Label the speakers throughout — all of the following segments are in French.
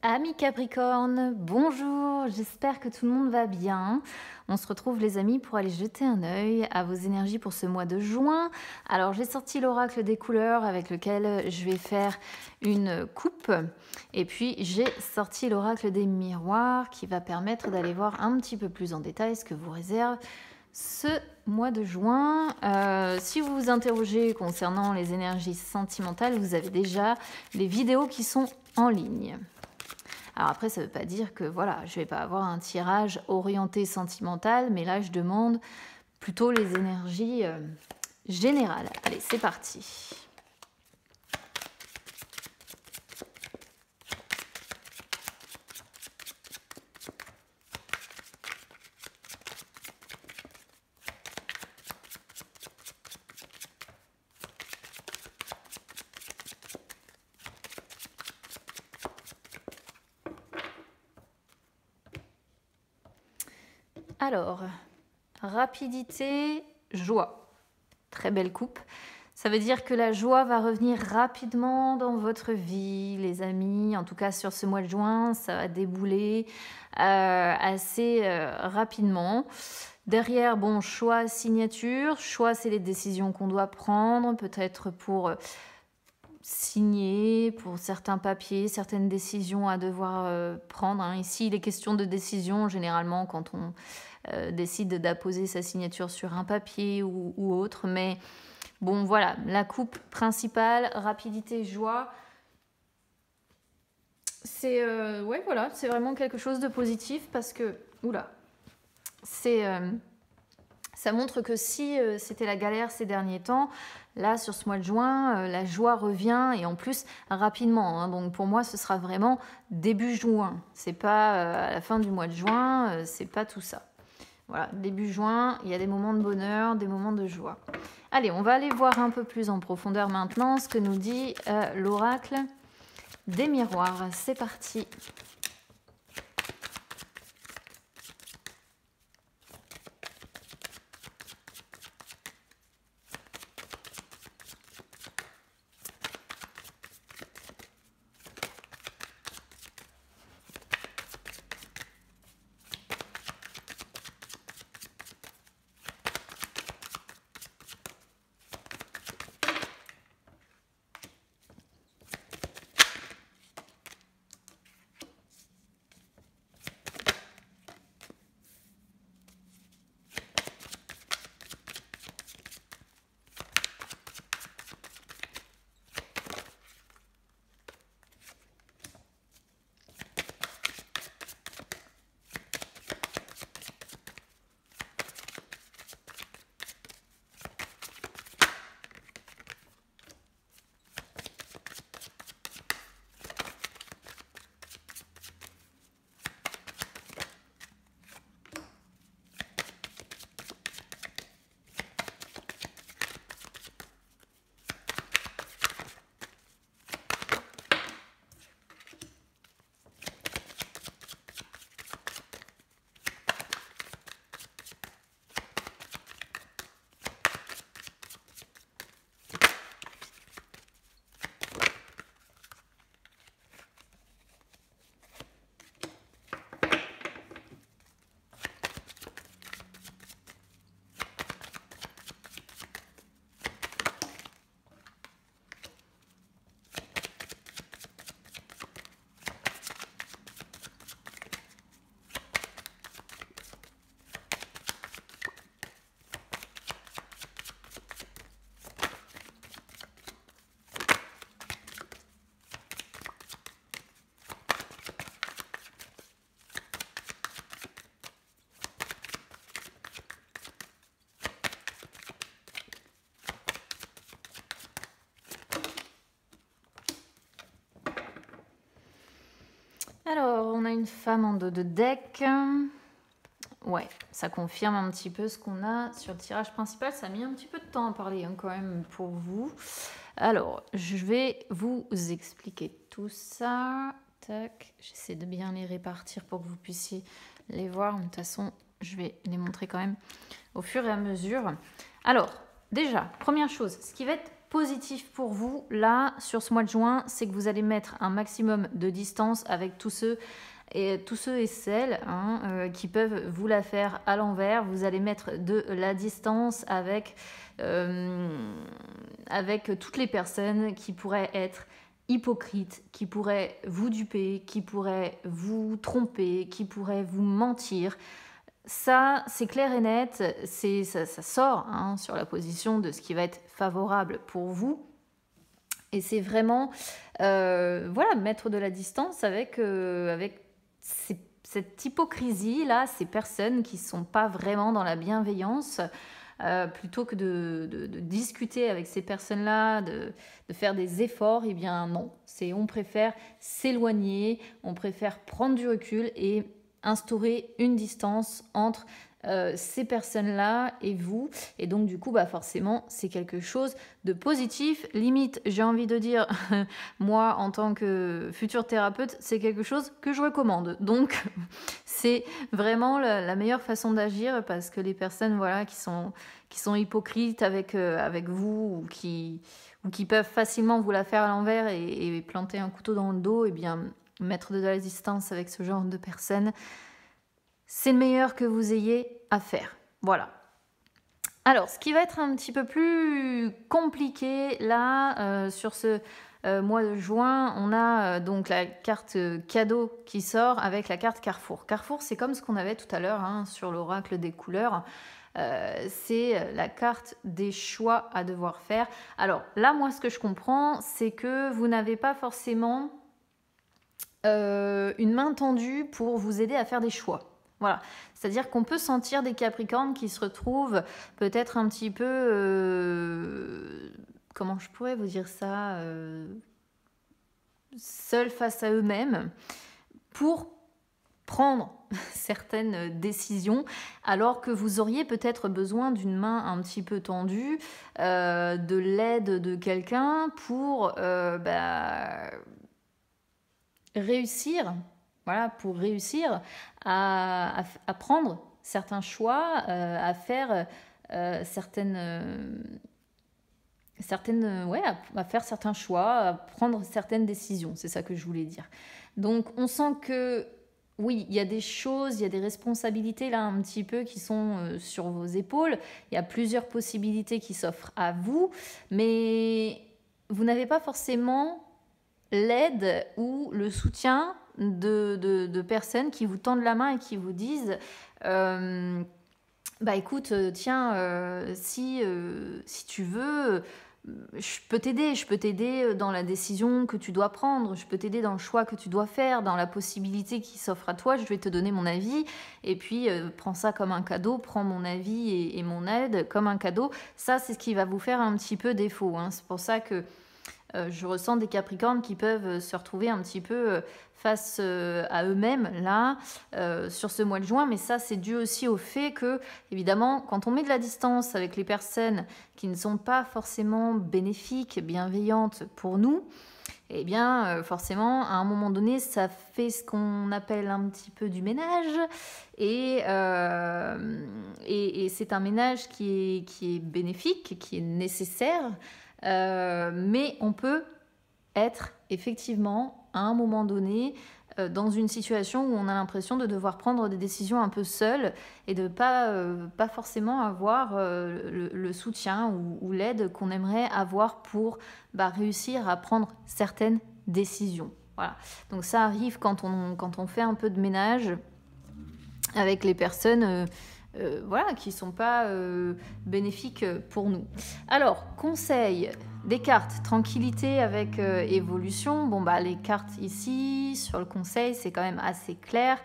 Speaker 1: Amis Capricorne, bonjour, j'espère que tout le monde va bien. On se retrouve les amis pour aller jeter un œil à vos énergies pour ce mois de juin. Alors j'ai sorti l'oracle des couleurs avec lequel je vais faire une coupe. Et puis j'ai sorti l'oracle des miroirs qui va permettre d'aller voir un petit peu plus en détail ce que vous réserve ce mois de juin. Si vous vous interrogez concernant les énergies sentimentales, vous avez déjà les vidéos qui sont en ligne. Alors après, ça ne veut pas dire que voilà, je ne vais pas avoir un tirage orienté sentimental, mais là, je demande plutôt les énergies générales. Allez, c'est parti. Alors, rapidité, joie. Très belle coupe. Ça veut dire que la joie va revenir rapidement dans votre vie, les amis. En tout cas, sur ce mois de juin, ça va débouler assez rapidement. Derrière, bon, choix, signature. Choix, c'est les décisions qu'on doit prendre, peut-être pour signer, pour certains papiers, certaines décisions à devoir prendre. Hein. Ici, il est question de décision, généralement, quand on décide d'apposer sa signature sur un papier ou autre. Mais bon, voilà, la coupe principale, rapidité, joie. C'est ouais, voilà, c'est vraiment quelque chose de positif parce que, oula, c'est... ça montre que si c'était la galère ces derniers temps, là, sur ce mois de juin, la joie revient et en plus rapidement. Hein. Donc pour moi, ce sera vraiment début juin. C'est pas à la fin du mois de juin, c'est pas tout ça. Voilà, début juin, il y a des moments de bonheur, des moments de joie. Allez, on va aller voir un peu plus en profondeur maintenant ce que nous dit l'oracle des miroirs. C'est parti. Alors, on a une femme en dos de deck. Ouais, ça confirme un petit peu ce qu'on a sur le tirage principal. Ça a mis un petit peu de temps à parler hein, quand même pour vous. Alors, je vais vous expliquer tout ça. Tac, j'essaie de bien les répartir pour que vous puissiez les voir. De toute façon, je vais les montrer quand même au fur et à mesure. Alors, déjà, première chose, ce qui va être positif pour vous, là, sur ce mois de juin, c'est que vous allez mettre un maximum de distance avec tous ceux et celles qui peuvent vous la faire à l'envers. Vous allez mettre de la distance avec toutes les personnes qui pourraient être hypocrites, qui pourraient vous duper, qui pourraient vous tromper, qui pourraient vous mentir. Ça, c'est clair et net, ça sort sur la position de ce qui va être favorable pour vous. Et c'est vraiment mettre de la distance avec cette hypocrisie-là, ces personnes qui ne sont pas vraiment dans la bienveillance. Plutôt que de discuter avec ces personnes-là, de faire des efforts, eh bien non, on préfère s'éloigner, on préfère prendre du recul et instaurer une distance entre ces personnes-là et vous. Et donc du coup, forcément, c'est quelque chose de positif. Limite, j'ai envie de dire, moi, en tant que futur thérapeute, c'est quelque chose que je recommande. Donc, c'est vraiment la meilleure façon d'agir parce que les personnes qui sont hypocrites avec vous ou qui peuvent facilement vous la faire à l'envers et planter un couteau dans le dos, eh bien, mettre de la distance avec ce genre de personnes, c'est le meilleur que vous ayez à faire. Voilà. Alors, ce qui va être un petit peu plus compliqué là, sur ce mois de juin, on a donc la carte cadeau qui sort avec la carte Carrefour. Carrefour, c'est comme ce qu'on avait tout à l'heure sur l'oracle des couleurs. C'est la carte des choix à devoir faire. Alors là, moi, ce que je comprends, c'est que vous n'avez pas forcément une main tendue pour vous aider à faire des choix. Voilà, c'est-à-dire qu'on peut sentir des Capricornes qui se retrouvent peut-être un petit peu, comment je pourrais vous dire ça, seuls face à eux-mêmes pour prendre certaines décisions, alors que vous auriez peut-être besoin d'une main un petit peu tendue, de l'aide de quelqu'un pour réussir. Voilà, pour réussir à prendre certains choix, à faire à faire certains choix, à prendre certaines décisions. C'est ça que je voulais dire. Donc, on sent que, oui, il y a des choses, il y a des responsabilités là un petit peu qui sont sur vos épaules. Il y a plusieurs possibilités qui s'offrent à vous, mais vous n'avez pas forcément l'aide ou le soutien de personnes qui vous tendent la main et qui vous disent écoute, tiens, si tu veux, je peux t'aider dans la décision que tu dois prendre, je peux t'aider dans le choix que tu dois faire, dans la possibilité qui s'offre à toi, je vais te donner mon avis, et puis prends ça comme un cadeau, prends mon avis et mon aide comme un cadeau. Ça, c'est ce qui va vous faire un petit peu défaut. C'est pour ça que je ressens des Capricornes qui peuvent se retrouver un petit peu face à eux-mêmes là sur ce mois de juin, mais ça c'est dû aussi au fait que évidemment quand on met de la distance avec les personnes qui ne sont pas forcément bénéfiques, bienveillantes pour nous, eh bien forcément à un moment donné ça fait ce qu'on appelle un petit peu du ménage et c'est un ménage qui est bénéfique, qui est nécessaire. Mais on peut être effectivement à un moment donné dans une situation où on a l'impression de devoir prendre des décisions un peu seul et de pas forcément avoir le soutien ou l'aide qu'on aimerait avoir pour réussir à prendre certaines décisions. Voilà. Donc ça arrive quand on fait un peu de ménage avec les personnes qui ne sont pas bénéfiques pour nous. Alors, conseil des cartes, tranquillité avec évolution. Les cartes ici, sur le conseil, c'est quand même assez clair.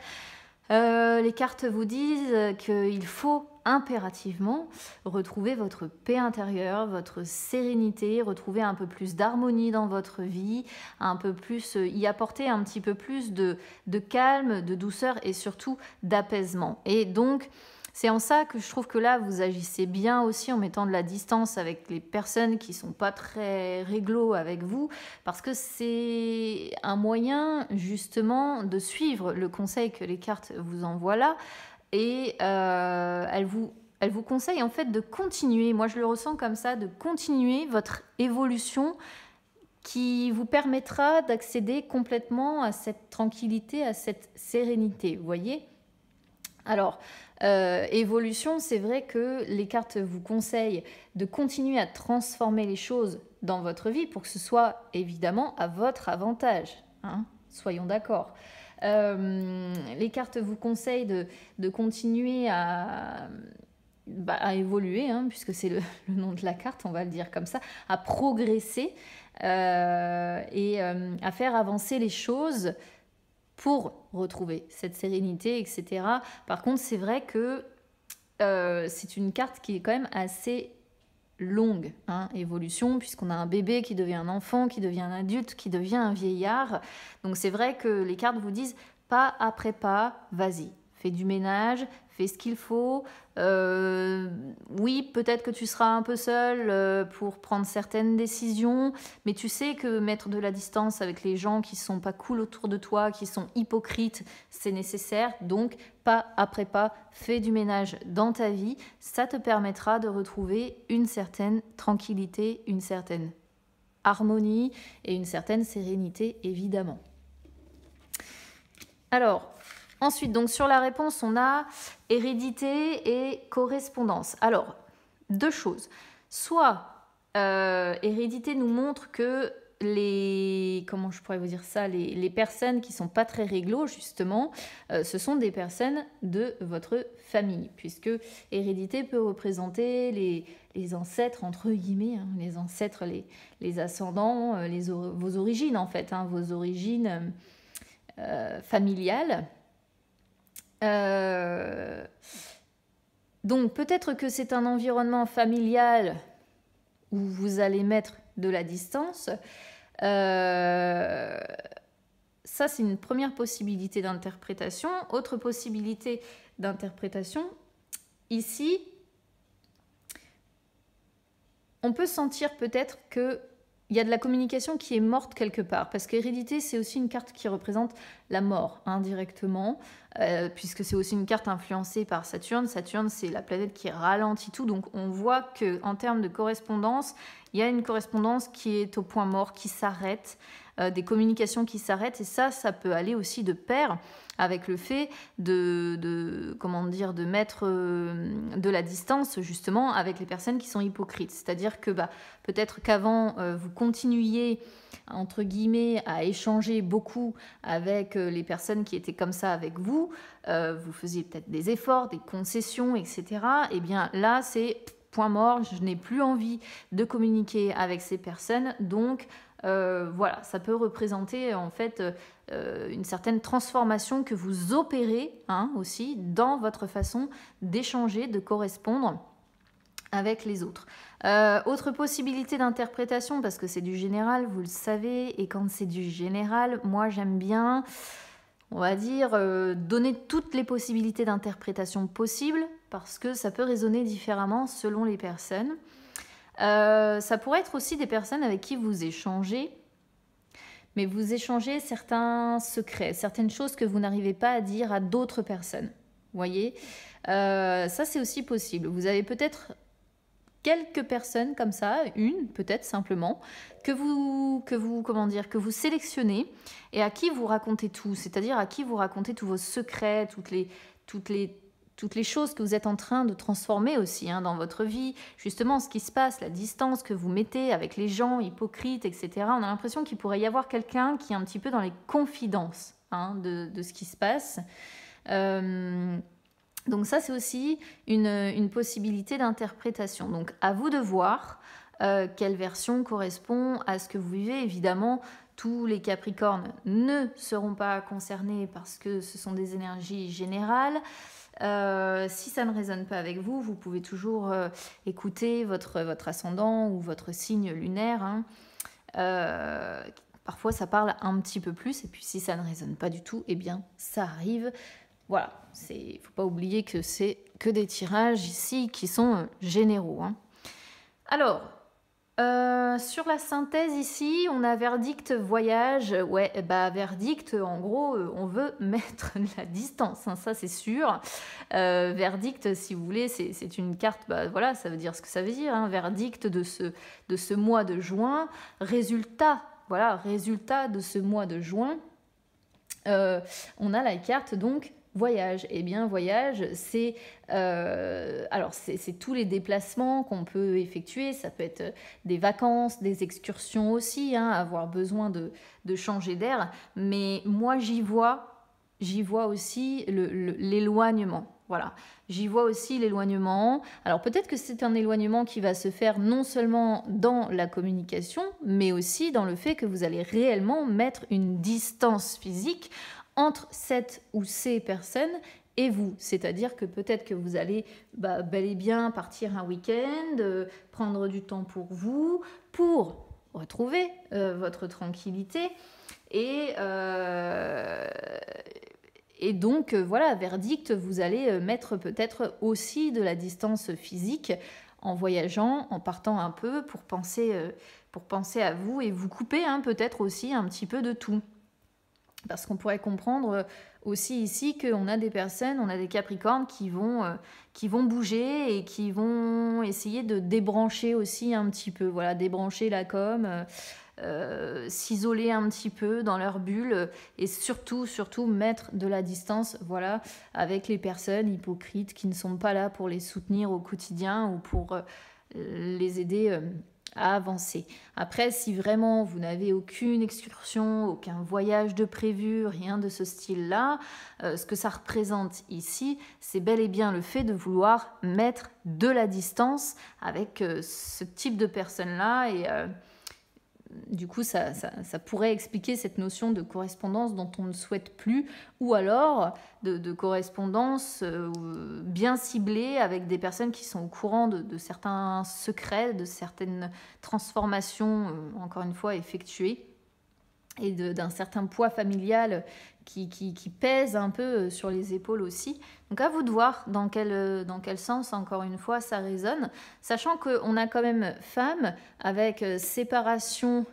Speaker 1: Les cartes vous disent qu'il faut impérativement retrouver votre paix intérieure, votre sérénité, retrouver un peu plus d'harmonie dans votre vie, un peu plus, y apporter un petit peu plus de calme, de douceur et surtout d'apaisement. Et donc, c'est en ça que je trouve que là, vous agissez bien aussi en mettant de la distance avec les personnes qui ne sont pas très réglo avec vous, parce que c'est un moyen justement de suivre le conseil que les cartes vous envoient là, et elles vous elle vous conseille en fait de continuer, moi je le ressens comme ça, de continuer votre évolution qui vous permettra d'accéder complètement à cette tranquillité, à cette sérénité, vous voyez? Alors, évolution, c'est vrai que les cartes vous conseillent de continuer à transformer les choses dans votre vie pour que ce soit évidemment à votre avantage, hein, soyons d'accord. Les cartes vous conseillent de continuer à évoluer, hein, puisque c'est le nom de la carte, on va le dire comme ça, à progresser et à faire avancer les choses pour retrouver cette sérénité, etc. Par contre, c'est vrai que c'est une carte qui est quand même assez longue, hein, évolution, puisqu'on a un bébé qui devient un enfant, qui devient un adulte, qui devient un vieillard. Donc c'est vrai que les cartes vous disent pas après pas, vas-y, fais du ménage, fais ce qu'il faut. Oui, peut-être que tu seras un peu seul pour prendre certaines décisions, mais tu sais que mettre de la distance avec les gens qui sont pas cool autour de toi, qui sont hypocrites, c'est nécessaire. Donc, pas après pas, fais du ménage dans ta vie. Ça te permettra de retrouver une certaine tranquillité, une certaine harmonie et une certaine sérénité, évidemment. Alors, ensuite, donc sur la réponse, on a hérédité et correspondance. Alors, deux choses. Soit hérédité nous montre que comment je pourrais vous dire ça, les personnes qui sont pas très réglo, justement, ce sont des personnes de votre famille, puisque hérédité peut représenter les ancêtres, entre guillemets, hein, les ancêtres, les ascendants, vos origines, en fait, hein, vos origines familiales. Donc peut-être que c'est un environnement familial où vous allez mettre de la distance. Ça, c'est une première possibilité d'interprétation. Autre possibilité d'interprétation, ici, on peut sentir peut-être que il y a de la communication qui est morte quelque part, parce qu'hérédité, c'est aussi une carte qui représente la mort indirectement, puisque c'est aussi une carte influencée par Saturne. Saturne, c'est la planète qui ralentit tout, donc on voit qu'en termes de correspondance, il y a une correspondance qui est au point mort, qui s'arrête, des communications qui s'arrêtent, et ça peut aller aussi de pair avec le fait de mettre de la distance justement avec les personnes qui sont hypocrites. C'est-à-dire que peut-être qu'avant, vous continuiez, entre guillemets, à échanger beaucoup avec les personnes qui étaient comme ça avec vous. Vous faisiez peut-être des efforts, des concessions, etc. Et bien là, c'est point mort, je n'ai plus envie de communiquer avec ces personnes, donc voilà, ça peut représenter en fait une certaine transformation que vous opérez, hein, aussi dans votre façon d'échanger, de correspondre avec les autres. Autre possibilité d'interprétation, parce que c'est du général, vous le savez, et quand c'est du général, moi j'aime bien, on va dire, donner toutes les possibilités d'interprétation possibles, parce que ça peut résonner différemment selon les personnes. Ça pourrait être aussi des personnes avec qui vous échangez, mais vous échangez certains secrets, certaines choses que vous n'arrivez pas à dire à d'autres personnes. Vous voyez, ça c'est aussi possible. Vous avez peut-être quelques personnes comme ça, une peut-être simplement, que vous sélectionnez et à qui vous racontez tout, c'est-à-dire à qui vous racontez tous vos secrets, toutes les choses que vous êtes en train de transformer aussi, hein, dans votre vie, justement ce qui se passe, la distance que vous mettez avec les gens hypocrites, etc. On a l'impression qu'il pourrait y avoir quelqu'un qui est un petit peu dans les confidences, hein, de ce qui se passe. Donc ça, c'est aussi une possibilité d'interprétation. Donc à vous de voir quelle version correspond à ce que vous vivez. Évidemment, tous les Capricornes ne seront pas concernés parce que ce sont des énergies générales. Si ça ne résonne pas avec vous, vous pouvez toujours écouter votre ascendant ou votre signe lunaire, hein. Parfois, ça parle un petit peu plus. Et puis, si ça ne résonne pas du tout, eh bien, ça arrive. Voilà, il ne faut pas oublier que c'est que des tirages ici qui sont généraux, hein. Alors, Sur la synthèse ici, on a verdict voyage. Ouais, bah verdict, en gros, on veut mettre de la distance, hein, ça c'est sûr. Verdict, si vous voulez, c'est une carte, bah voilà, ça veut dire ce que ça veut dire, hein, verdict de ce mois de juin. Résultat, voilà, résultat de ce mois de juin. On a la carte donc voyage. Eh bien, voyage, c'est alors c'est tous les déplacements qu'on peut effectuer. Ça peut être des vacances, des excursions aussi, hein, avoir besoin de changer d'air. Mais moi, j'y vois aussi l'éloignement. Voilà, j'y vois aussi l'éloignement. Alors peut-être que c'est un éloignement qui va se faire non seulement dans la communication, mais aussi dans le fait que vous allez réellement mettre une distance physique entre cette ou ces personnes et vous. C'est-à-dire que peut-être que vous allez bel et bien partir un week-end, prendre du temps pour vous, pour retrouver votre tranquillité. Et donc, voilà, verdict, vous allez mettre peut-être aussi de la distance physique en voyageant, en partant un peu pour penser à vous et vous couper peut-être aussi un petit peu de tout. Parce qu'on pourrait comprendre aussi ici qu'on a des personnes, on a des capricornes qui vont bouger et qui vont essayer de débrancher aussi un petit peu. Voilà, débrancher la com, s'isoler un petit peu dans leur bulle et surtout mettre de la distance, voilà, avec les personnes hypocrites qui ne sont pas là pour les soutenir au quotidien ou pour les aider à avancer. Après, si vraiment vous n'avez aucune excursion, aucun voyage de prévu, rien de ce style-là, ce que ça représente ici, c'est bel et bien le fait de vouloir mettre de la distance avec ce type de personnes-là et du coup, ça pourrait expliquer cette notion de correspondance dont on ne souhaite plus, ou alors de correspondance bien ciblée avec des personnes qui sont au courant de certains secrets, de certaines transformations, encore une fois, effectuées, et d'un certain poids familial qui pèse un peu sur les épaules aussi. Donc à vous de voir dans quel sens, encore une fois, ça résonne, sachant qu'on a quand même femme avec séparation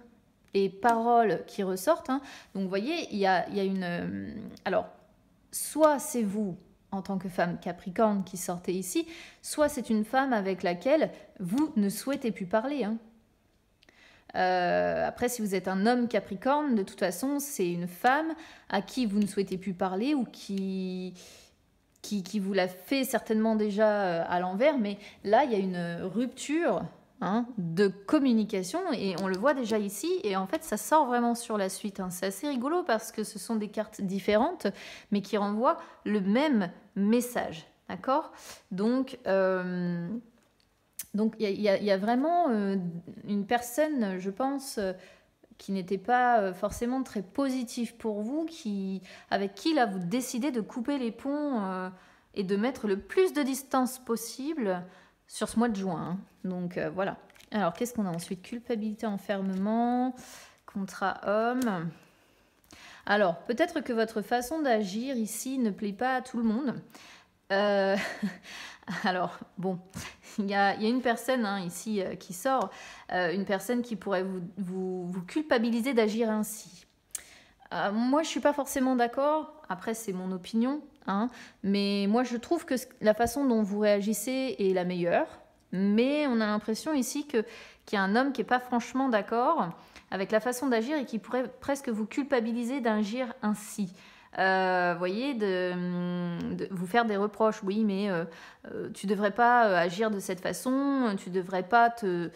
Speaker 1: et paroles qui ressortent. Hein. Donc vous voyez, il y a une... alors, soit c'est vous, en tant que femme capricorne, qui sortez ici, soit c'est une femme avec laquelle vous ne souhaitez plus parler. Hein. Après, si vous êtes un homme capricorne, de toute façon, c'est une femme à qui vous ne souhaitez plus parler ou qui vous l'a fait certainement déjà à l'envers. Mais là, il y a une rupture de communication et on le voit déjà ici. Et en fait, ça sort vraiment sur la suite. Hein. C'est assez rigolo parce que ce sont des cartes différentes, mais qui renvoient le même message. D'accord ? Donc... Donc il y a vraiment une personne, je pense, qui n'était pas forcément très positive pour vous, avec qui là vous décidez de couper les ponts et de mettre le plus de distance possible sur ce mois de juin. Hein. Donc voilà. Alors qu'est-ce qu'on a ensuite ? Culpabilité, enfermement, contrat homme. Alors peut-être que votre façon d'agir ici ne plaît pas à tout le monde. Alors, bon, il y a une personne ici qui sort, une personne qui pourrait vous culpabiliser d'agir ainsi. Moi, je ne suis pas forcément d'accord, après c'est mon opinion, mais moi je trouve que la façon dont vous réagissez est la meilleure, mais on a l'impression ici qu'il y a un homme qui n'est pas franchement d'accord avec la façon d'agir et qui pourrait presque vous culpabiliser d'agir ainsi. Voyez, de vous faire des reproches. Oui, mais tu ne devrais pas agir de cette façon, tu ne devrais pas te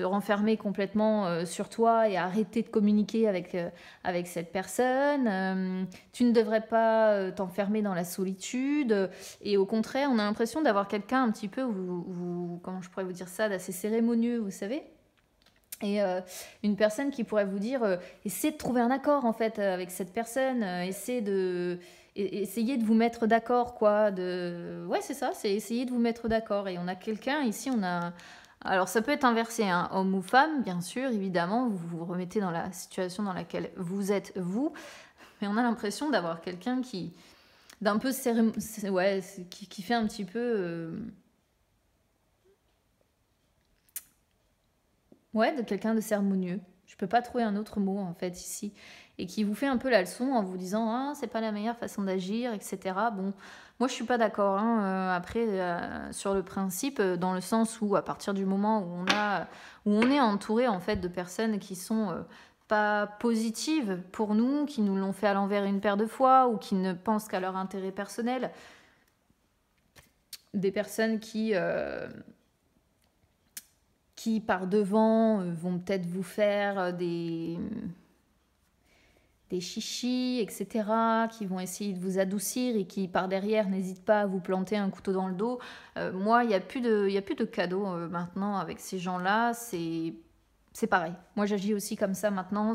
Speaker 1: renfermer complètement sur toi et arrêter de communiquer avec cette personne. Tu ne devrais pas t'enfermer dans la solitude. Et au contraire, on a l'impression d'avoir quelqu'un un petit peu, comment je pourrais vous dire ça, d'assez cérémonieux, vous savez ? Et une personne qui pourrait vous dire essayez de trouver un accord en fait avec cette personne, essayez de vous mettre d'accord quoi. Ouais, c'est ça, c'est essayer de vous mettre d'accord. Et on a quelqu'un ici, alors ça peut être inversé, homme ou femme, bien sûr, évidemment, vous vous remettez dans la situation dans laquelle vous êtes vous, mais on a l'impression d'avoir quelqu'un qui fait un petit peu Ouais, de quelqu'un de cérémonieux. Je peux pas trouver un autre mot en fait ici. Et qui vous fait un peu la leçon en vous disant ah, c'est pas la meilleure façon d'agir, etc. Bon, moi je suis pas d'accord. Hein. Après, sur le principe, dans le sens où à partir du moment où on est entouré en fait de personnes qui sont pas positives pour nous, qui nous l'ont fait à l'envers une paire de fois ou qui ne pensent qu'à leur intérêt personnel, des personnes qui par devant vont peut-être vous faire des chichis, etc., qui vont essayer de vous adoucir et qui par derrière n'hésitent pas à vous planter un couteau dans le dos. Moi, il n'y a plus de cadeaux maintenant avec ces gens-là. C'est pareil. Moi, j'agis aussi comme ça maintenant.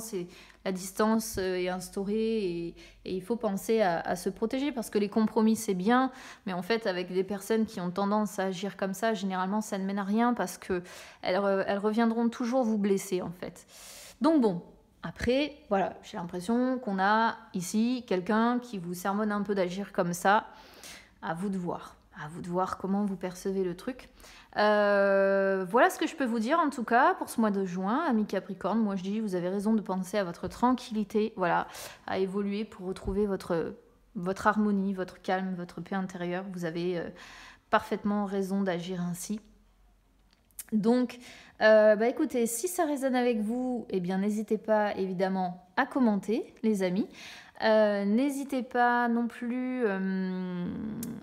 Speaker 1: La distance est instaurée et il faut penser à se protéger parce que les compromis, c'est bien. Mais en fait, avec des personnes qui ont tendance à agir comme ça, généralement, ça ne mène à rien parce qu'elles reviendront toujours vous blesser, en fait. Donc bon, après, voilà, j'ai l'impression qu'on a ici quelqu'un qui vous sermonne un peu d'agir comme ça. À vous de voir. À vous de voir comment vous percevez le truc. Voilà ce que je peux vous dire en tout cas pour ce mois de juin, amis Capricorne. Moi je dis, vous avez raison de penser à votre tranquillité, voilà, à évoluer pour retrouver votre harmonie, votre calme, votre paix intérieure. Vous avez parfaitement raison d'agir ainsi. Donc, écoutez, si ça résonne avec vous, eh bien, n'hésitez pas évidemment à commenter, les amis. N'hésitez pas non plus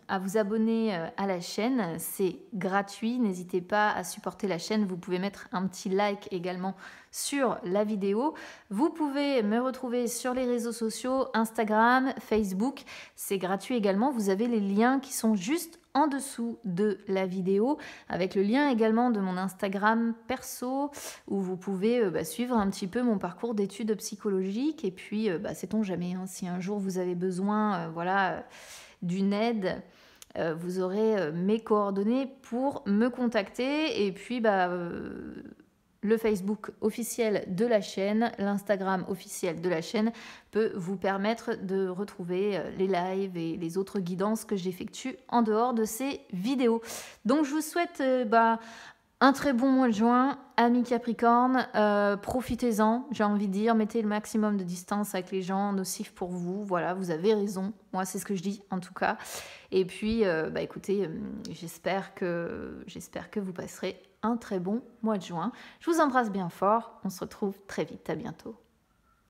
Speaker 1: à vous abonner à la chaîne, c'est gratuit. N'hésitez pas à supporter la chaîne. Vous pouvez mettre un petit like également sur la vidéo. Vous pouvez me retrouver sur les réseaux sociaux, Instagram, Facebook. C'est gratuit également. Vous avez les liens qui sont juste en dessous de la vidéo, avec le lien également de mon Instagram perso, où vous pouvez suivre un petit peu mon parcours d'études psychologiques. Et puis, sait-on jamais, hein, si un jour vous avez besoin d'une aide, vous aurez mes coordonnées pour me contacter. Et puis, le Facebook officiel de la chaîne, l'Instagram officiel de la chaîne peut vous permettre de retrouver les lives et les autres guidances que j'effectue en dehors de ces vidéos. Donc je vous souhaite un très bon mois de juin, amis Capricorne, profitez-en, j'ai envie de dire, mettez le maximum de distance avec les gens nocifs pour vous, voilà, vous avez raison, moi c'est ce que je dis en tout cas. Et puis, écoutez, j'espère que vous passerez un très bon mois de juin. Je vous embrasse bien fort, on se retrouve très vite, à bientôt.